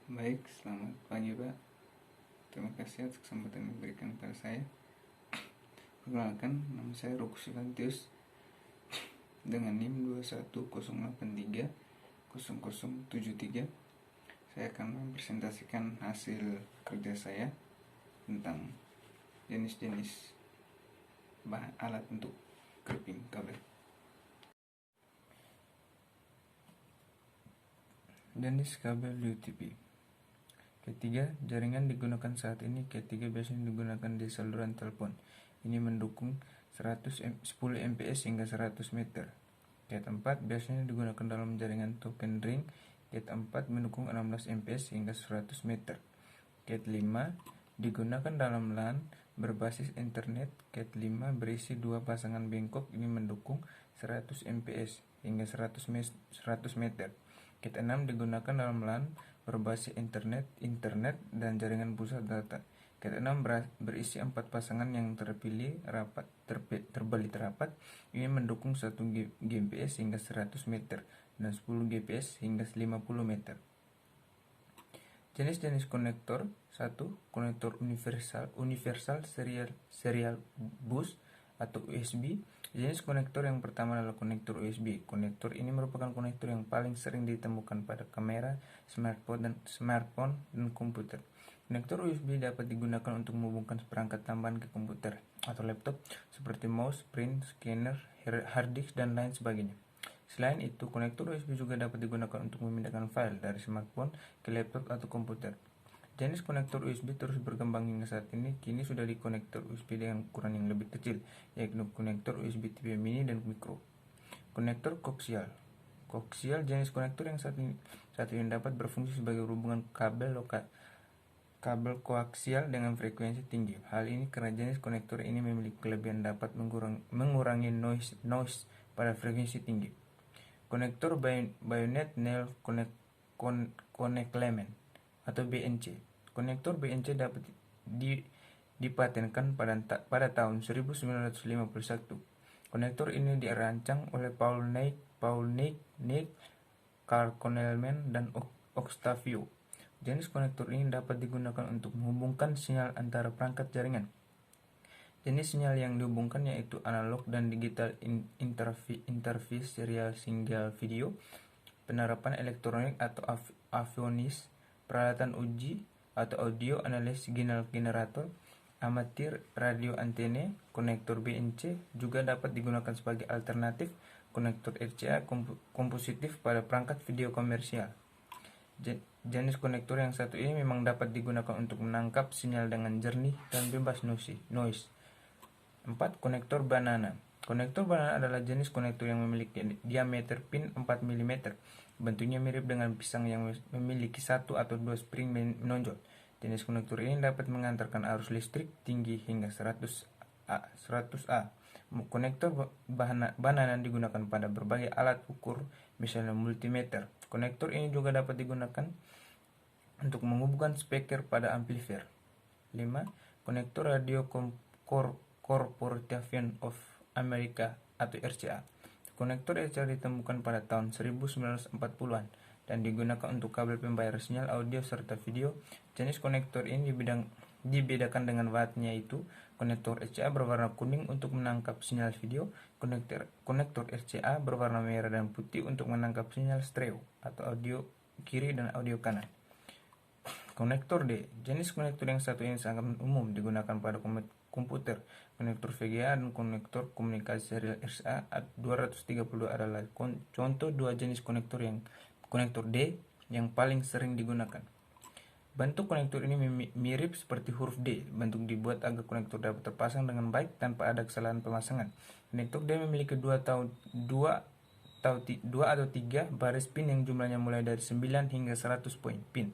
Baik, selamat pagi Pak. Terima kasih atas kesempatan yang diberikan kepada saya. Perkenalkan, nama saya Rokus Sivantius dengan NIM 210830073. Saya akan mempresentasikan hasil kerja saya tentang jenis-jenis bahan alat untuk clipping kabel. Jenis kabel UTP. Ketiga, jaringan digunakan saat ini. Ketiga biasanya digunakan di saluran telepon. Ini mendukung 10 MPS hingga 100 meter. Cat 4 biasanya digunakan dalam jaringan token ring. Cat 4 mendukung 16 MPS hingga 100 meter. Cat 5 digunakan dalam LAN berbasis internet. Cat 5 berisi dua pasangan bengkok. Ini mendukung 100 MPS hingga 100 meter. Cat 6 digunakan dalam LAN berbasis internet dan jaringan pusat data. Cat 6 berisi 4 pasangan yang terpilih rapat, terbalik rapat. Ini mendukung 1 Gbps hingga 100 meter dan 10 Gbps hingga 50 meter. Jenis-jenis konektor. 1. Konektor universal serial bus atau USB. Jenis konektor yang pertama adalah konektor USB. Konektor ini merupakan konektor yang paling sering ditemukan pada kamera, smartphone dan komputer. Konektor USB dapat digunakan untuk menghubungkan perangkat tambahan ke komputer atau laptop seperti mouse, print, scanner, hard disk, dan lain sebagainya. Selain itu, konektor USB juga dapat digunakan untuk memindahkan file dari smartphone ke laptop atau komputer. Jenis konektor USB terus berkembang hingga saat ini. Kini sudah di konektor USB dengan ukuran yang lebih kecil, yaitu konektor USB tipe mini dan mikro. Konektor koaksial. Jenis konektor yang saat ini dapat berfungsi sebagai hubungan kabel koaksial dengan frekuensi tinggi. Hal ini karena jenis konektor ini memiliki kelebihan dapat mengurangi noise pada frekuensi tinggi. Konektor Bayonet Nail Connectlement atau BNC. Konektor BNC dapat dipatenkan pada tahun 1951. Konektor ini dirancang oleh Paul Nick, Carl Connellman, dan Octavio. Jenis konektor ini dapat digunakan untuk menghubungkan sinyal antara perangkat jaringan. Jenis sinyal yang dihubungkan yaitu analog dan digital interface serial single video, penerapan elektronik atau avionis, peralatan uji atau audio analis generator, amatir radio antena. Konektor BNC juga dapat digunakan sebagai alternatif konektor RCA kompositif pada perangkat video komersial. Jenis konektor yang satu ini memang dapat digunakan untuk menangkap sinyal dengan jernih dan bebas noise. 4. Konektor banana. Konektor banana adalah jenis konektor yang memiliki diameter pin 4 mm. Bentuknya mirip dengan pisang yang memiliki 1 atau 2 spring menonjol. Jenis konektor ini dapat mengantarkan arus listrik tinggi hingga 100 A. Konektor banana digunakan pada berbagai alat ukur, misalnya multimeter. Konektor ini juga dapat digunakan untuk menghubungkan speaker pada amplifier. 5. Konektor Radio Corporation of America atau RCA. Konektor RCA ditemukan pada tahun 1940-an dan digunakan untuk kabel pembayar sinyal audio serta video. Jenis konektor ini dibedakan dengan wattnya, yaitu konektor RCA berwarna kuning untuk menangkap sinyal video, konektor RCA berwarna merah dan putih untuk menangkap sinyal stereo atau audio kiri dan audio kanan. Konektor D. Jenis konektor yang satu ini sangat umum digunakan pada komputer. Konektor VGA dan konektor komunikasi serial RCA 232 adalah contoh dua jenis konektor D yang paling sering digunakan. Bentuk konektor ini mirip seperti huruf D. Bentuk dibuat agar konektor dapat terpasang dengan baik tanpa ada kesalahan pemasangan. Konektor D memiliki dua atau tiga baris pin yang jumlahnya mulai dari 9 hingga 100 pin.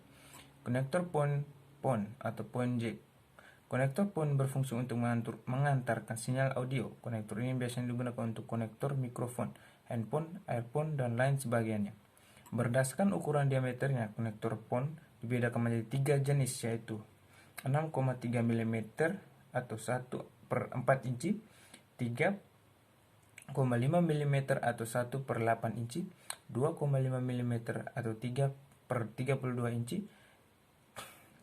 Konektor PON atau PON jack. Konektor PON berfungsi untuk mengantarkan sinyal audio. Konektor ini biasanya digunakan untuk konektor mikrofon, handphone, earphone, dan lain sebagainya. Berdasarkan ukuran diameternya, konektor PON dibedakan menjadi 3 jenis, yaitu 6,3 mm atau 1/4 inci, 3,5 mm atau 1/8 inci, 2,5 mm atau 3/32 inci,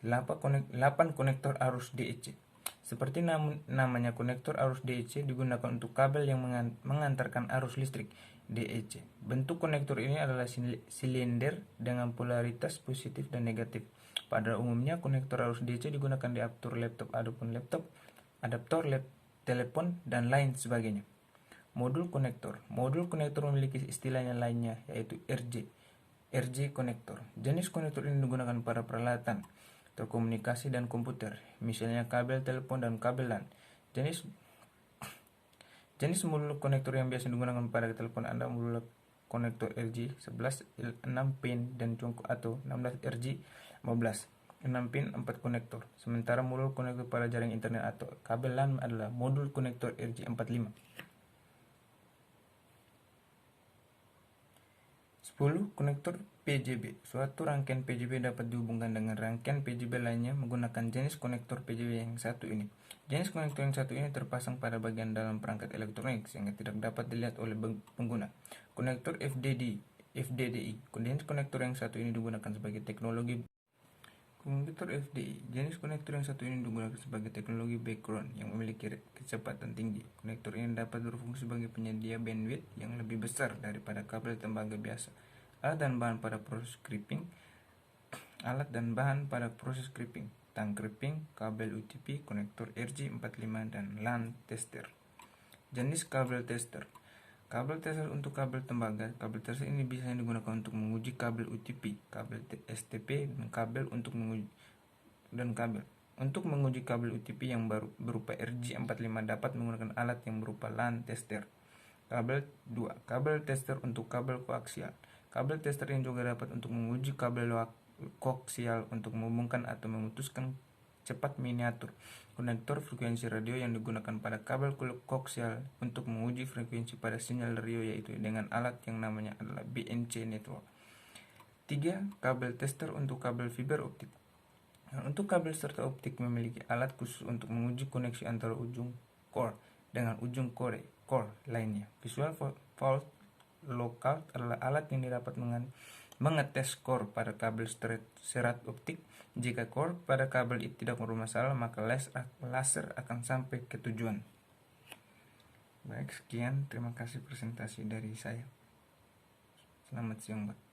8 konektor arus DEC. Seperti namanya, konektor arus DEC digunakan untuk kabel yang mengantarkan arus listrik DEC. Bentuk konektor ini adalah silinder dengan polaritas positif dan negatif. Pada umumnya, konektor arus DEC digunakan di adaptor telepon, dan lain sebagainya. Modul konektor. Modul konektor memiliki istilahnya lainnya, yaitu RJ konektor. Jenis konektor ini digunakan pada peralatan terkomunikasi dan komputer, misalnya kabel telepon dan kabel LAN. Jenis modul konektor yang biasa digunakan pada telepon Anda modul konektor RJ 11 6 pin dan cungkup atau 16 RJ 15 6 pin 4 konektor. Sementara modul konektor pada jaring internet atau kabel LAN adalah modul konektor RJ 45. 10. Konektor PJB. Suatu rangkaian PJB dapat dihubungkan dengan rangkaian PJB lainnya menggunakan jenis konektor PJB yang satu ini. Jenis konektor yang satu ini terpasang pada bagian dalam perangkat elektronik sehingga tidak dapat dilihat oleh pengguna. Konektor FDDI. Jenis konektor yang satu ini digunakan sebagai teknologi Jenis konektor yang satu ini digunakan sebagai teknologi background yang memiliki kecepatan tinggi. Konektor ini dapat berfungsi sebagai penyedia bandwidth yang lebih besar daripada kabel tembaga biasa. Alat dan bahan pada proses crimping, tang crimping, kabel UTP, konektor RJ45 dan LAN tester. Jenis kabel tester. Kabel tester untuk kabel tembaga. Kabel tester ini biasanya digunakan untuk menguji kabel UTP, kabel STP, dan kabel untuk menguji kabel UTP yang berupa RJ45 dapat menggunakan alat yang berupa LAN tester. Kabel 2. Kabel tester untuk kabel koaksial. Kabel tester yang juga dapat untuk menguji kabel koaksial untuk menghubungkan atau memutuskan cepat miniatur. Konektor frekuensi radio yang digunakan pada kabel koaksial untuk menguji frekuensi pada sinyal radio yaitu dengan alat yang namanya adalah BNC network. 3. Kabel tester untuk kabel fiber optik. Untuk kabel serta optik memiliki alat khusus untuk menguji koneksi antara ujung core dengan ujung core lainnya. Visual fault local adalah alat yang dapat mengetes core pada kabel serat optik. Jika core pada kabel itu tidak bermasalah, maka laser akan sampai ke tujuan. Baik, sekian. Terima kasih presentasi dari saya. Selamat siang, Pak.